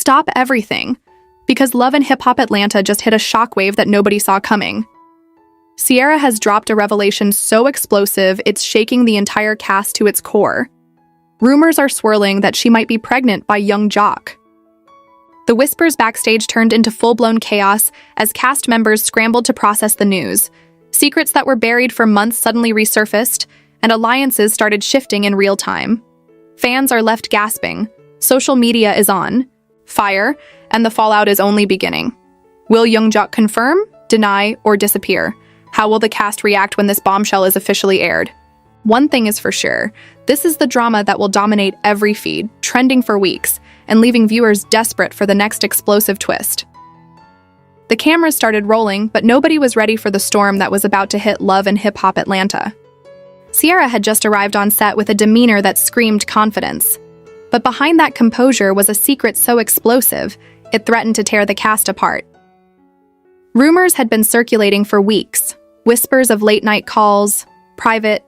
Stop everything, because Love and Hip Hop Atlanta just hit a shockwave that nobody saw coming. Sierra has dropped a revelation so explosive it's shaking the entire cast to its core. Rumors are swirling that she might be pregnant by young Jock. The whispers backstage turned into full-blown chaos as cast members scrambled to process the news. Secrets that were buried for months suddenly resurfaced, and alliances started shifting in real time. Fans are left gasping. Social media is on fire, and the fallout is only beginning. Will young Jock confirm, deny, or disappear? How will the cast react when this bombshell is officially aired? One thing is for sure, this is the drama that will dominate every feed, trending for weeks, and leaving viewers desperate for the next explosive twist. The cameras started rolling, but nobody was ready for the storm that was about to hit Love and Hip Hop Atlanta. Sierra had just arrived on set with a demeanor that screamed confidence. But behind that composure was a secret so explosive, it threatened to tear the cast apart. Rumors had been circulating for weeks, whispers of late-night calls, private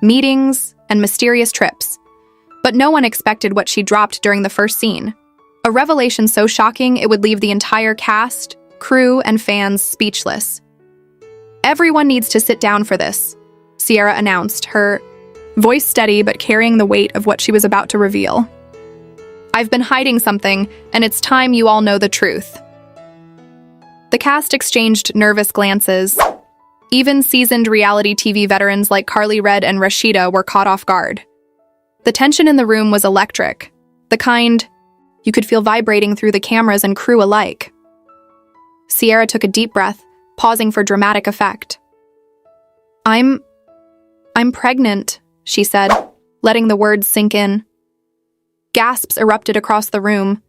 meetings, and mysterious trips. But no one expected what she dropped during the first scene. A revelation so shocking it would leave the entire cast, crew, and fans speechless. Everyone needs to sit down for this, Sierra announced, her voice steady but carrying the weight of what she was about to reveal. I've been hiding something, and it's time you all know the truth. The cast exchanged nervous glances. Even seasoned reality TV veterans like Carly Red and Rashida were caught off guard. The tension in the room was electric, the kind you could feel vibrating through the cameras and crew alike. Sierra took a deep breath, pausing for dramatic effect. I'm pregnant, she said, letting the words sink in. Gasps erupted across the room.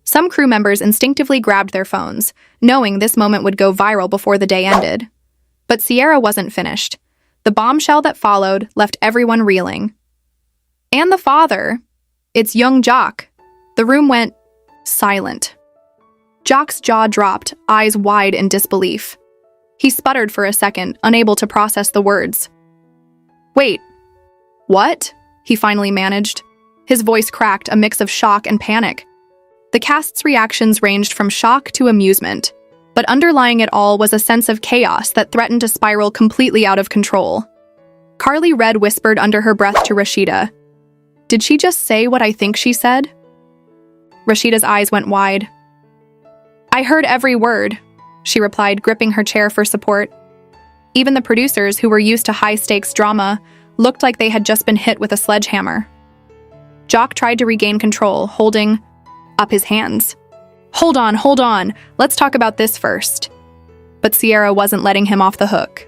Some crew members instinctively grabbed their phones, knowing this moment would go viral before the day ended. But Sierra wasn't finished. The bombshell that followed left everyone reeling. And the father. It's young Jock. The room went silent. Jock's jaw dropped, eyes wide in disbelief. He sputtered for a second, unable to process the words. Wait, what? He finally managed. His voice cracked, a mix of shock and panic. The cast's reactions ranged from shock to amusement, but underlying it all was a sense of chaos that threatened to spiral completely out of control. Carly Red whispered under her breath to Rashida, "Did she just say what I think she said?" Rashida's eyes went wide. "I heard every word," she replied, gripping her chair for support. Even the producers, who were used to high-stakes drama, looked like they had just been hit with a sledgehammer. Jock tried to regain control, holding up his hands. Hold on, let's talk about this first." But Sierra wasn't letting him off the hook.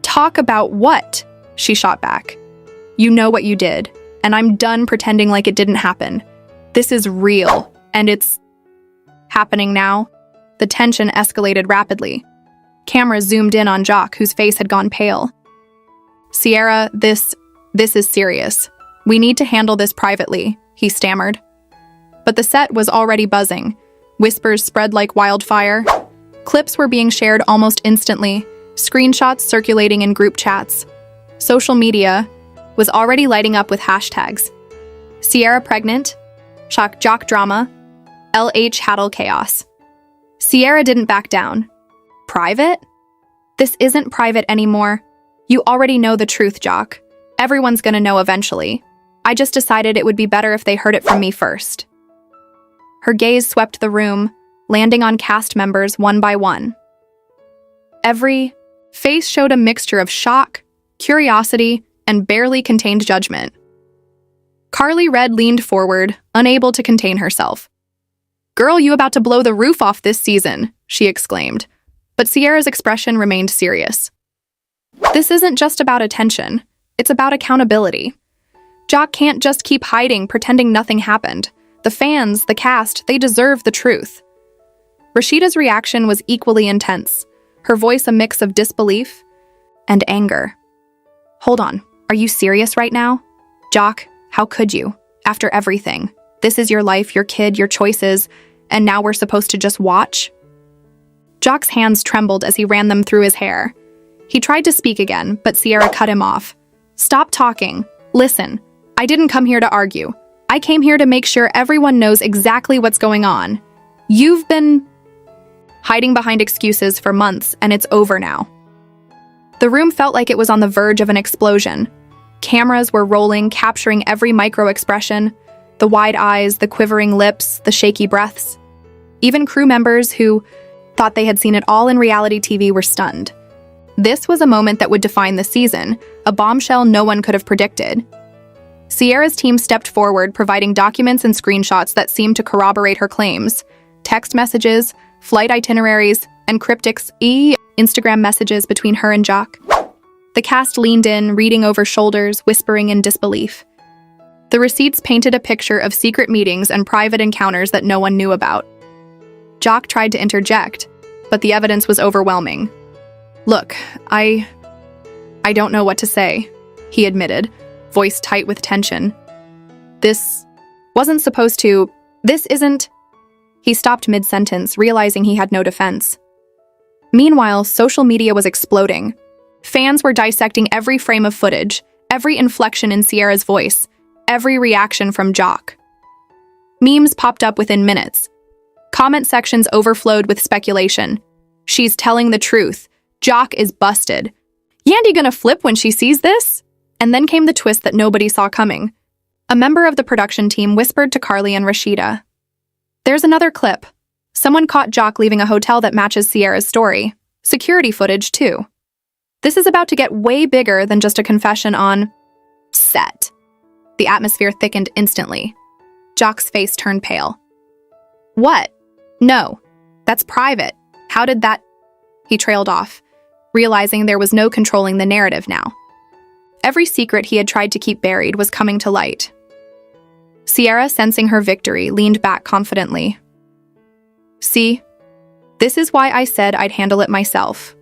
"Talk about what?" she shot back. "You know what you did, and I'm done pretending like it didn't happen. This is real, and it's happening now." The tension escalated rapidly. Cameras zoomed in on Jock, whose face had gone pale. "Sierra, this is serious. We need to handle this privately," he stammered. But the set was already buzzing. Whispers spread like wildfire. Clips were being shared almost instantly, screenshots circulating in group chats. Social media was already lighting up with hashtags. Sierra pregnant, Shock Jock drama, LHHATL chaos. Sierra didn't back down. Private? This isn't private anymore. You already know the truth, Jock. Everyone's gonna know eventually. I just decided it would be better if they heard it from me first. Her gaze swept the room, landing on cast members one by one. Every face showed a mixture of shock, curiosity, and barely contained judgment. Carly Red leaned forward, unable to contain herself. "Girl, you about to blow the roof off this season," she exclaimed. But Sierra's expression remained serious. "This isn't just about attention. It's about accountability. Jock can't just keep hiding, pretending nothing happened. The fans, the cast, they deserve the truth." Rashida's reaction was equally intense, her voice a mix of disbelief and anger. "Hold on, are you serious right now? Jock, how could you? After everything. This is your life, your kid, your choices, and now we're supposed to just watch?" Jock's hands trembled as he ran them through his hair. He tried to speak again, but Sierra cut him off. "Stop talking. Listen, I didn't come here to argue. I came here to make sure everyone knows exactly what's going on. You've been hiding behind excuses for months, and it's over now." The room felt like it was on the verge of an explosion. Cameras were rolling, capturing every micro-expression, the wide eyes, the quivering lips, the shaky breaths. Even crew members who thought they had seen it all in reality TV were stunned. This was a moment that would define the season, a bombshell no one could have predicted. Sierra's team stepped forward, providing documents and screenshots that seemed to corroborate her claims. Text messages, flight itineraries, and cryptic Instagram messages between her and Jock. The cast leaned in, reading over shoulders, whispering in disbelief. The receipts painted a picture of secret meetings and private encounters that no one knew about. Jock tried to interject, but the evidence was overwhelming. "Look, I don't know what to say," he admitted, voice tight with tension. This isn't... He stopped mid-sentence, realizing he had no defense. Meanwhile, social media was exploding. Fans were dissecting every frame of footage, every inflection in Sierra's voice, every reaction from Jock. Memes popped up within minutes. Comment sections overflowed with speculation. "She's telling the truth. Jock is busted. Yandy gonna flip when she sees this?" And then came the twist that nobody saw coming. A member of the production team whispered to Carly and Rashida, "There's another clip. Someone caught Jock leaving a hotel that matches Sierra's story. Security footage, too. This is about to get way bigger than just a confession on set." The atmosphere thickened instantly. Jock's face turned pale. "What? No, that's private. How did that..." He trailed off, realizing there was no controlling the narrative now. Every secret he had tried to keep buried was coming to light. Sierra, sensing her victory, leaned back confidently. "See, this is why I said I'd handle it myself.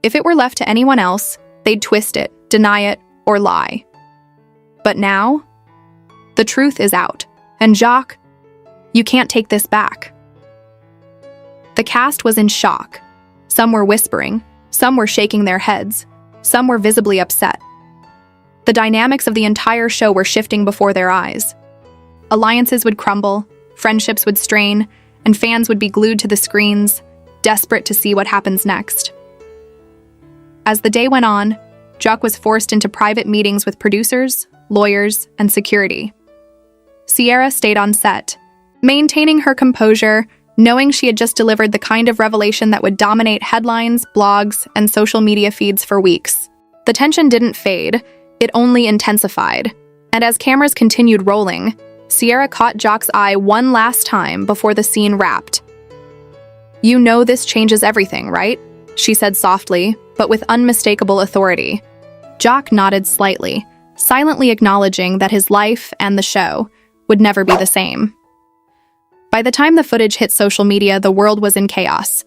If it were left to anyone else, they'd twist it, deny it, or lie. But now, the truth is out, and Jock, you can't take this back." The cast was in shock. Some were whispering, some were shaking their heads, some were visibly upset. The dynamics of the entire show were shifting before their eyes. Alliances would crumble, friendships would strain, and fans would be glued to the screens, desperate to see what happens next. As the day went on, Jock was forced into private meetings with producers, lawyers, and security. Sierra stayed on set, maintaining her composure, knowing she had just delivered the kind of revelation that would dominate headlines, blogs, and social media feeds for weeks. The tension didn't fade, it only intensified. And as cameras continued rolling, Sierra caught Jock's eye one last time before the scene wrapped. "You know this changes everything, right?" she said softly, but with unmistakable authority. Jock nodded slightly, silently acknowledging that his life and the show would never be the same. By the time the footage hit social media, the world was in chaos.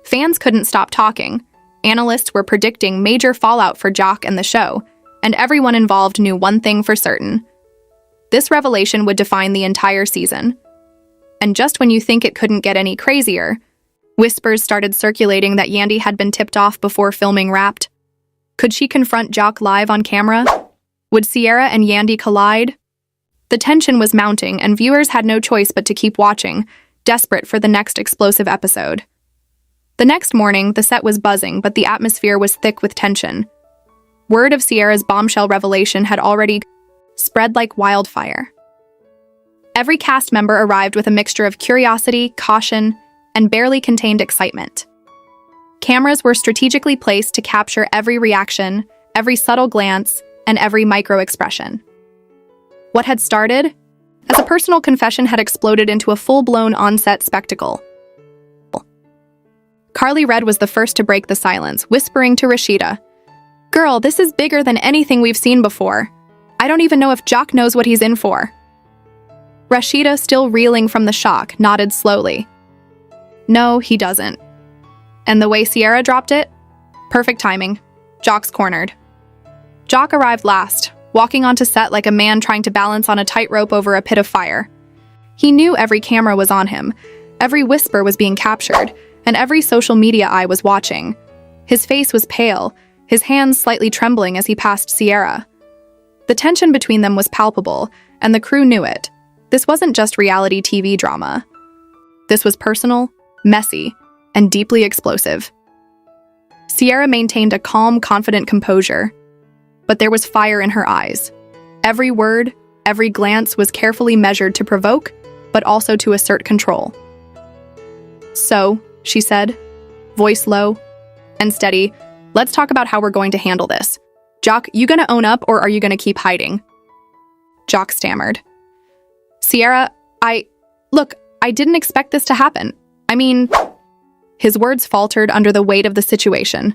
Fans couldn't stop talking. Analysts were predicting major fallout for Jock and the show, and everyone involved knew one thing for certain. This revelation would define the entire season. And just when you think it couldn't get any crazier, whispers started circulating that Yandy had been tipped off before filming wrapped. Could she confront Jock live on camera? Would Sierra and Yandy collide? The tension was mounting, and viewers had no choice but to keep watching, desperate for the next explosive episode. The next morning, the set was buzzing, but the atmosphere was thick with tension. Word of Sierra's bombshell revelation had already spread like wildfire. Every cast member arrived with a mixture of curiosity, caution, and barely contained excitement. Cameras were strategically placed to capture every reaction, every subtle glance, and every micro-expression. What had started as a personal confession had exploded into a full-blown on-set spectacle. Carly Red was the first to break the silence, whispering to Rashida, "Girl, this is bigger than anything we've seen before. I don't even know if Jock knows what he's in for." Rashida, still reeling from the shock, nodded slowly. "No, he doesn't." And the way Sierra dropped it? Perfect timing. Jock's cornered. Jock arrived last, walking onto set like a man trying to balance on a tightrope over a pit of fire. He knew every camera was on him, every whisper was being captured, and every social media eye was watching. His face was pale, his hands slightly trembling as he passed Sierra. The tension between them was palpable, and the crew knew it. This wasn't just reality TV drama. This was personal, messy, and deeply explosive. Sierra maintained a calm, confident composure, but there was fire in her eyes. Every word, every glance was carefully measured to provoke, but also to assert control. "So," she said, voice low and steady, "let's talk about how we're going to handle this. Jock, you gonna own up or are you gonna keep hiding?" Jock stammered. "Sierra, Look, I didn't expect this to happen. I mean..." His words faltered under the weight of the situation.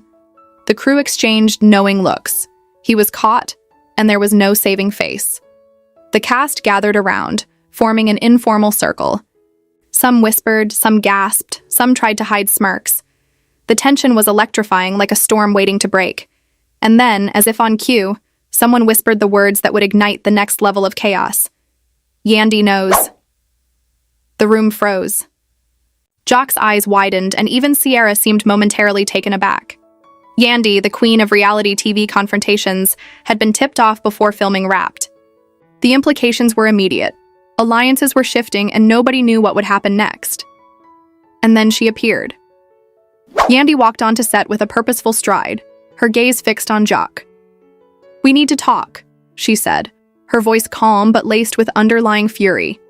The crew exchanged knowing looks. He was caught, and there was no saving face. The cast gathered around, forming an informal circle. Some whispered, some gasped, some tried to hide smirks. The tension was electrifying, like a storm waiting to break. And then, as if on cue, someone whispered the words that would ignite the next level of chaos. "Yandy knows." The room froze. Jock's eyes widened, and even Sierra seemed momentarily taken aback. Yandy, the queen of reality TV confrontations, had been tipped off before filming Wrapped. The implications were immediate. Alliances were shifting, and nobody knew what would happen next. And then she appeared. Yandy walked onto set with a purposeful stride, her gaze fixed on Jock. "We need to talk," she said, her voice calm but laced with underlying fury.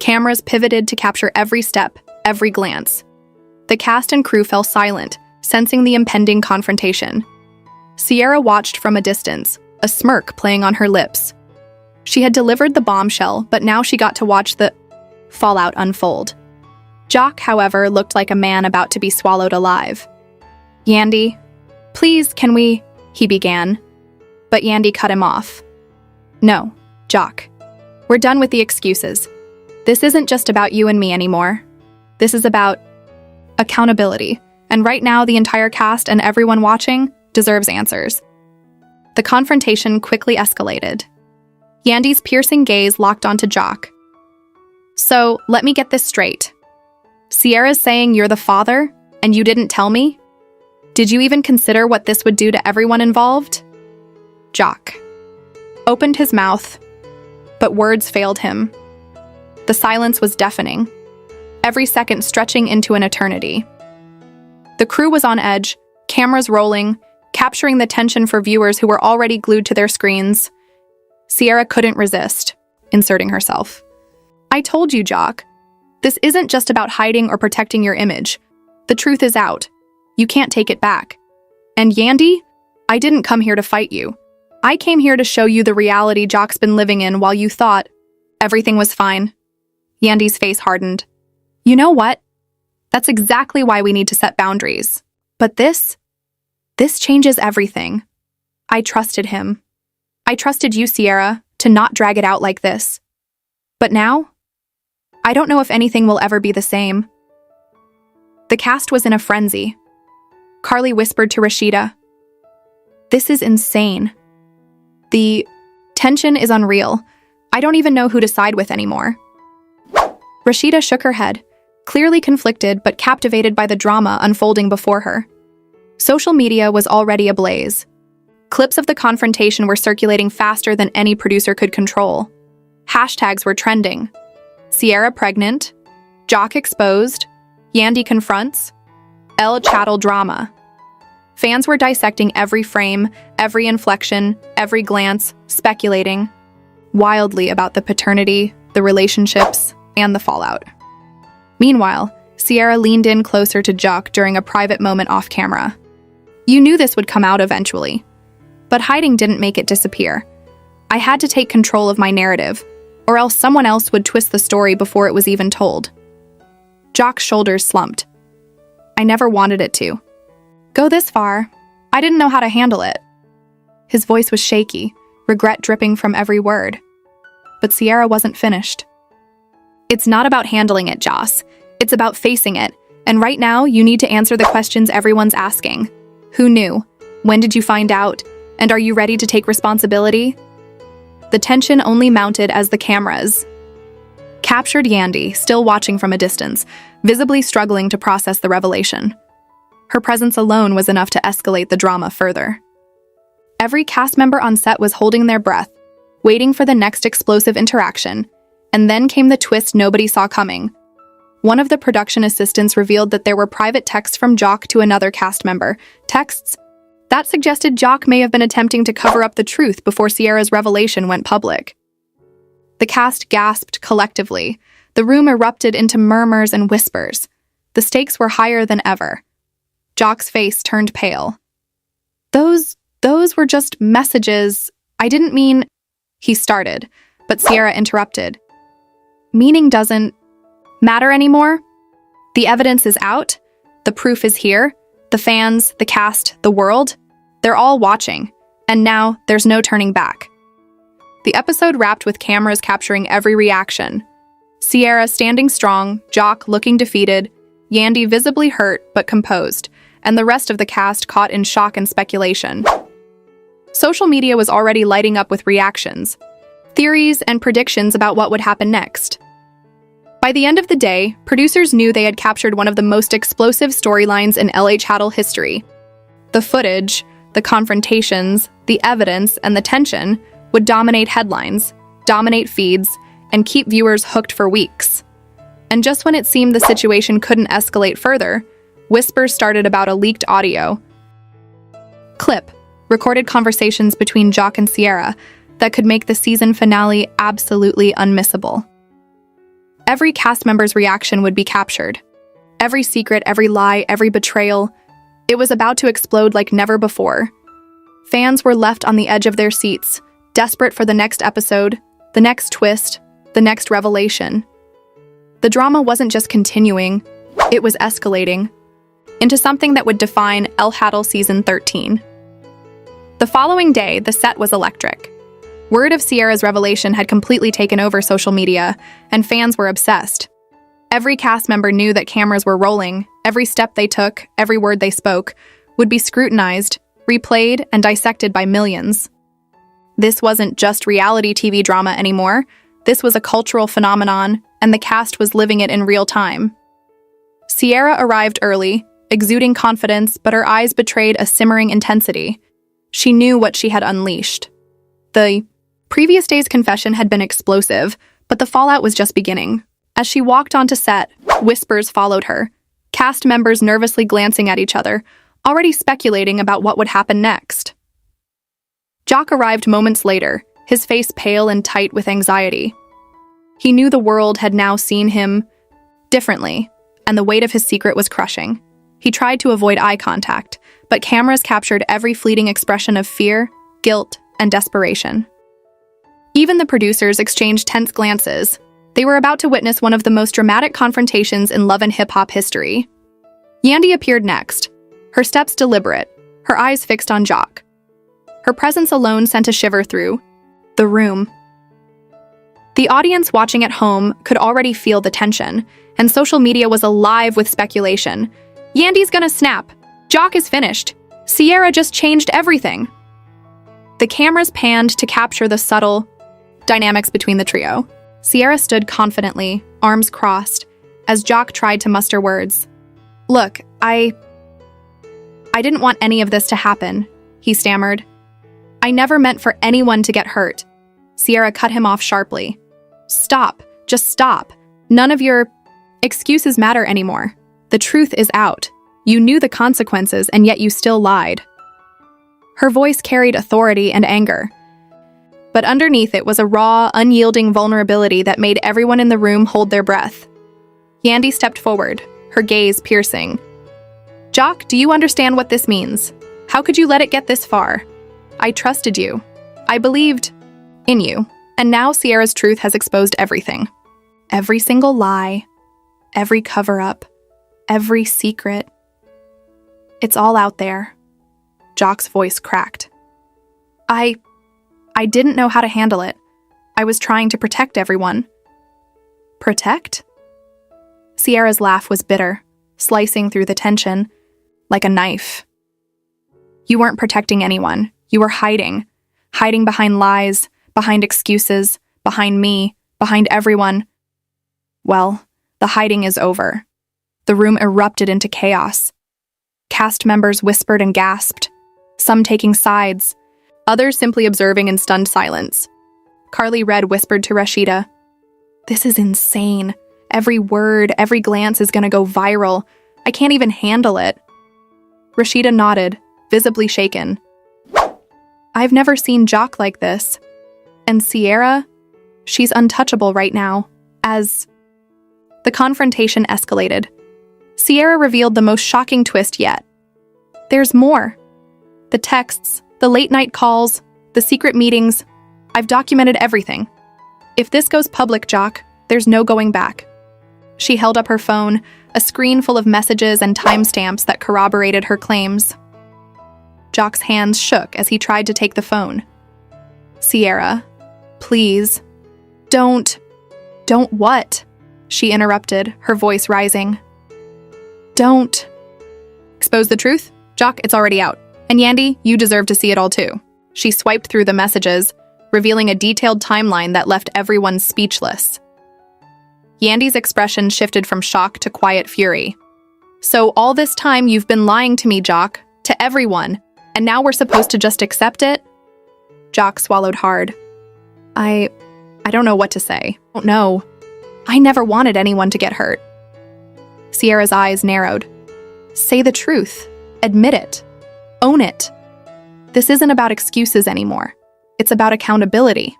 Cameras pivoted to capture every step, every glance. The cast and crew fell silent, sensing the impending confrontation. Sierra watched from a distance, a smirk playing on her lips. She had delivered the bombshell, but now she got to watch the fallout unfold. Jock, however, looked like a man about to be swallowed alive. "Yandy, please, can we..." he began. But Yandy cut him off. "No, Jock. We're done with the excuses. This isn't just about you and me anymore. This is about accountability, and right now the entire cast and everyone watching deserves answers." The confrontation quickly escalated. Yandy's piercing gaze locked onto Jock. "So, let me get this straight. Sierra's saying you're the father, and you didn't tell me? Did you even consider what this would do to everyone involved?" Jock opened his mouth, but words failed him. The silence was deafening, every second stretching into an eternity. The crew was on edge, cameras rolling, capturing the tension for viewers who were already glued to their screens. Sierra couldn't resist, inserting herself. "I told you, Jock. This isn't just about hiding or protecting your image. The truth is out. You can't take it back. And Yandy, I didn't come here to fight you. I came here to show you the reality Jock's been living in while you thought everything was fine." Yandy's face hardened. "You know what? That's exactly why we need to set boundaries. But this changes everything. I trusted him. I trusted you, Sierra, to not drag it out like this. But now, I don't know if anything will ever be the same." The cast was in a frenzy. Carly whispered to Rashida, "This is insane. The tension is unreal. I don't even know who to side with anymore." Rashida shook her head, clearly conflicted but captivated by the drama unfolding before her. Social media was already ablaze. Clips of the confrontation were circulating faster than any producer could control. Hashtags were trending. Sierra pregnant, Jock exposed, Yandy confronts, LHHATL drama. Fans were dissecting every frame, every inflection, every glance, speculating wildly about the paternity, the relationships, and the fallout. Meanwhile, Sierra leaned in closer to Jock during a private moment off camera. "You knew this would come out eventually. But hiding didn't make it disappear. I had to take control of my narrative, or else someone else would twist the story before it was even told." Jock's shoulders slumped. "I never wanted it to go this far. I didn't know how to handle it." His voice was shaky, regret dripping from every word. But Sierra wasn't finished. "It's not about handling it, Joss. It's about facing it. And right now, you need to answer the questions everyone's asking. Who knew? When did you find out? And are you ready to take responsibility?" The tension only mounted as the cameras captured Yandy, still watching from a distance, visibly struggling to process the revelation. Her presence alone was enough to escalate the drama further. Every cast member on set was holding their breath, waiting for the next explosive interaction, and then came the twist nobody saw coming. One of the production assistants revealed that there were private texts from Jock to another cast member, texts that suggested Jock may have been attempting to cover up the truth before Sierra's revelation went public. The cast gasped collectively. The room erupted into murmurs and whispers. The stakes were higher than ever. Jock's face turned pale. Those were just messages. I didn't mean... He started, but Sierra interrupted. Meaning doesn't matter anymore? The evidence is out. The proof is here. The fans, the cast, the world, they're all watching. And now there's no turning back. The episode wrapped with cameras capturing every reaction. Sierra standing strong, Jock looking defeated, Yandy visibly hurt but composed, and the rest of the cast caught in shock and speculation. Social media was already lighting up with reactions, theories, and predictions about what would happen next. By the end of the day, producers knew they had captured one of the most explosive storylines in LHHATL history. The footage, the confrontations, the evidence, and the tension would dominate headlines, dominate feeds, and keep viewers hooked for weeks. And just when it seemed the situation couldn't escalate further, whispers started about a leaked audio clip, recorded conversations between Jock and Sierra that could make the season finale absolutely unmissable. Every cast member's reaction would be captured. Every secret, every lie, every betrayal. It was about to explode like never before. Fans were left on the edge of their seats, desperate for the next episode, the next twist, the next revelation. The drama wasn't just continuing, it was escalating into something that would define LHATL Season 13. The following day, the set was electric. Word of Sierra's revelation had completely taken over social media, and fans were obsessed. Every cast member knew that cameras were rolling, every step they took, every word they spoke, would be scrutinized, replayed, and dissected by millions. This wasn't just reality TV drama anymore. This was a cultural phenomenon, and the cast was living it in real time. Sierra arrived early, exuding confidence, but her eyes betrayed a simmering intensity. She knew what she had unleashed. The previous day's confession had been explosive, but the fallout was just beginning. As she walked onto set, whispers followed her, cast members nervously glancing at each other, already speculating about what would happen next. Jock arrived moments later, his face pale and tight with anxiety. He knew the world had now seen him differently, and the weight of his secret was crushing. He tried to avoid eye contact, but cameras captured every fleeting expression of fear, guilt, and desperation. Even the producers exchanged tense glances. They were about to witness one of the most dramatic confrontations in love and hip-hop history. Yandy appeared next, her steps deliberate, her eyes fixed on Jock. Her presence alone sent a shiver through the room. The audience watching at home could already feel the tension, and social media was alive with speculation. Yandy's gonna snap. Jock is finished. Sierra just changed everything. The cameras panned to capture the subtle dynamics between the trio. Sierra stood confidently, arms crossed, as Jock tried to muster words. "Look, I didn't want any of this to happen," he stammered. "I never meant for anyone to get hurt." Sierra cut him off sharply. "Stop. Just stop. None of your excuses matter anymore. The truth is out. You knew the consequences, and yet you still lied." Her voice carried authority and anger. But underneath it was a raw, unyielding vulnerability that made everyone in the room hold their breath. Yandy stepped forward, her gaze piercing. "Jock, do you understand what this means? How could you let it get this far? I trusted you. I believed in you. And now Sierra's truth has exposed everything. Every single lie, every cover-up, every secret. It's all out there." Jock's voice cracked. I didn't know how to handle it. I was trying to protect everyone." "Protect?" Sierra's laugh was bitter, slicing through the tension like a knife. "You weren't protecting anyone. You were hiding behind lies, behind excuses, behind me, behind everyone. Well, the hiding is over." The room erupted into chaos. Cast members whispered and gasped, some taking sides, others simply observing in stunned silence. Carly Red whispered to Rashida, "This is insane. Every word, every glance is gonna go viral. I can't even handle it." Rashida nodded, visibly shaken. "I've never seen Jock like this. And Sierra? She's untouchable right now, as..." The confrontation escalated. Sierra revealed the most shocking twist yet. "There's more. The texts, the late-night calls, the secret meetings. I've documented everything. If this goes public, Jock, there's no going back." She held up her phone, a screen full of messages and timestamps that corroborated her claims. Jock's hands shook as he tried to take the phone. "Sierra, please, don't what?" She interrupted, her voice rising. "Don't." "Expose the truth? Jock, it's already out. And Yandy, you deserve to see it all too." She swiped through the messages, revealing a detailed timeline that left everyone speechless. Yandy's expression shifted from shock to quiet fury. "So all this time you've been lying to me, Jock, to everyone, and now we're supposed to just accept it?" Jock swallowed hard. I don't know what to say. I don't know. I never wanted anyone to get hurt." Sierra's eyes narrowed. "Say the truth. Admit it. Own it. This isn't about excuses anymore. It's about accountability."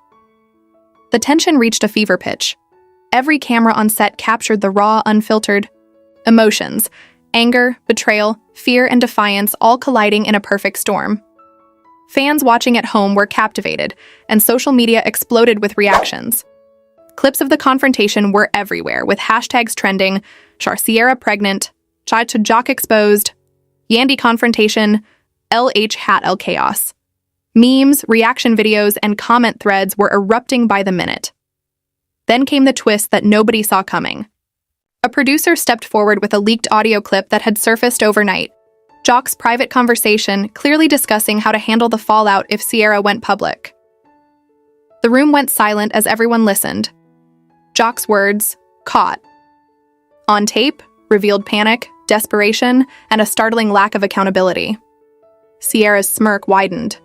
The tension reached a fever pitch. Every camera on set captured the raw, unfiltered emotions: anger, betrayal, fear, and defiance, all colliding in a perfect storm. Fans watching at home were captivated, and social media exploded with reactions. Clips of the confrontation were everywhere, with hashtags trending: Sierra pregnant, Chai to Jock exposed, Yandy confrontation, LHHATL chaos. Memes, reaction videos, and comment threads were erupting by the minute. Then came the twist that nobody saw coming. A producer stepped forward with a leaked audio clip that had surfaced overnight. Jock's private conversation, clearly discussing how to handle the fallout if Sierra went public. The room went silent as everyone listened. Jock's words, caught. On tape, revealed panic, desperation, and a startling lack of accountability. Sierra's smirk widened.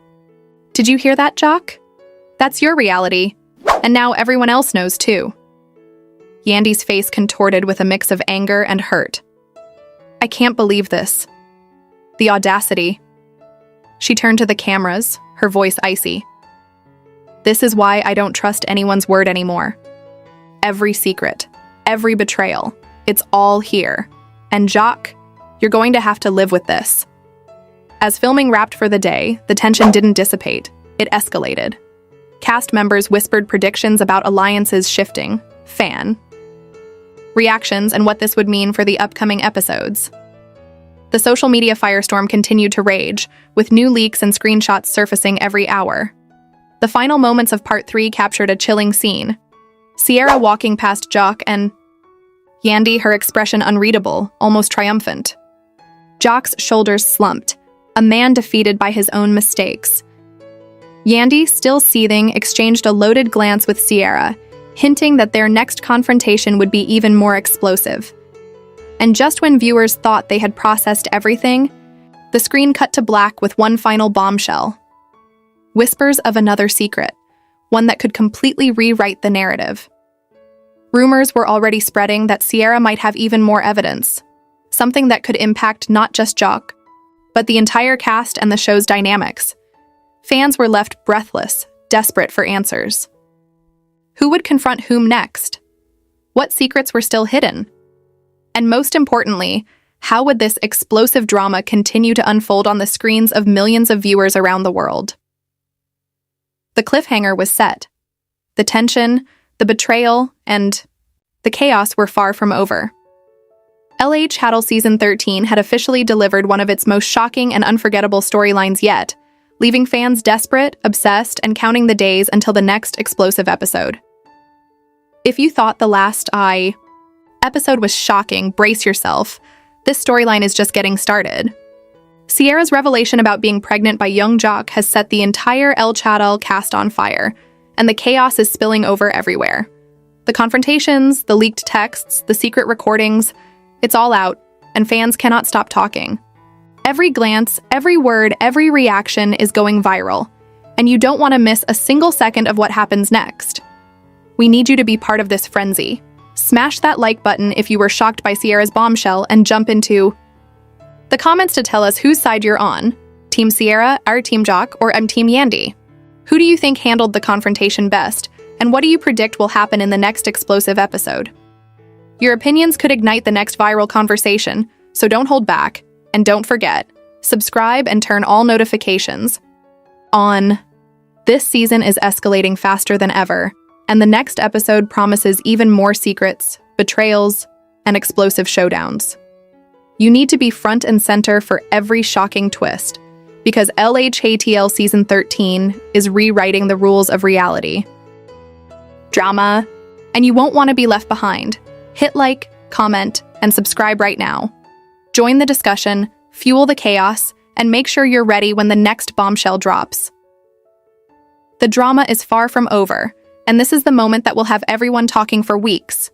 "Did you hear that, Jock? That's your reality. And now everyone else knows too." Yandy's face contorted with a mix of anger and hurt. "I can't believe this. The audacity." She turned to the cameras, her voice icy. "This is why I don't trust anyone's word anymore. Every secret, every betrayal, it's all here. And Jock, you're going to have to live with this." As filming wrapped for the day, the tension didn't dissipate. It escalated. Cast members whispered predictions about alliances shifting, fan reactions, and what this would mean for the upcoming episodes. The social media firestorm continued to rage, with new leaks and screenshots surfacing every hour. The final moments of Part 3 captured a chilling scene. Sierra walking past Jock and Yandy, her expression unreadable, almost triumphant. Jock's shoulders slumped, a man defeated by his own mistakes. Yandy, still seething, exchanged a loaded glance with Sierra, hinting that their next confrontation would be even more explosive. And just when viewers thought they had processed everything, the screen cut to black with one final bombshell. Whispers of another secret, one that could completely rewrite the narrative. Rumors were already spreading that Sierra might have even more evidence, something that could impact not just Jock, but the entire cast and the show's dynamics. Fans were left breathless, desperate for answers. Who would confront whom next? What secrets were still hidden? And most importantly, how would this explosive drama continue to unfold on the screens of millions of viewers around the world? The cliffhanger was set. The tension, the betrayal, and the chaos were far from over. LHHATL Season 13 had officially delivered one of its most shocking and unforgettable storylines yet, leaving fans desperate, obsessed, and counting the days until the next explosive episode. If you thought the last episode was shocking, brace yourself. This storyline is just getting started. Sierra's revelation about being pregnant by young Jock has set the entire LHHATL cast on fire, and the chaos is spilling over everywhere. The confrontations, the leaked texts, the secret recordings, it's all out, and fans cannot stop talking. Every glance, every word, every reaction is going viral, and you don't want to miss a single second of what happens next. We need you to be part of this frenzy. Smash that like button if you were shocked by Sierra's bombshell and jump into the comments to tell us whose side you're on. Team Sierra, our Team Jock, or I'm Team Yandy. Who do you think handled the confrontation best, and what do you predict will happen in the next explosive episode? Your opinions could ignite the next viral conversation, so don't hold back, and don't forget, subscribe and turn all notifications on. This season is escalating faster than ever, and the next episode promises even more secrets, betrayals, and explosive showdowns. You need to be front and center for every shocking twist, because LHHATL Season 13 is rewriting the rules of reality. Drama, and you won't want to be left behind. Hit like, comment, and subscribe right now. Join the discussion, fuel the chaos, and make sure you're ready when the next bombshell drops. The drama is far from over, and this is the moment that will have everyone talking for weeks.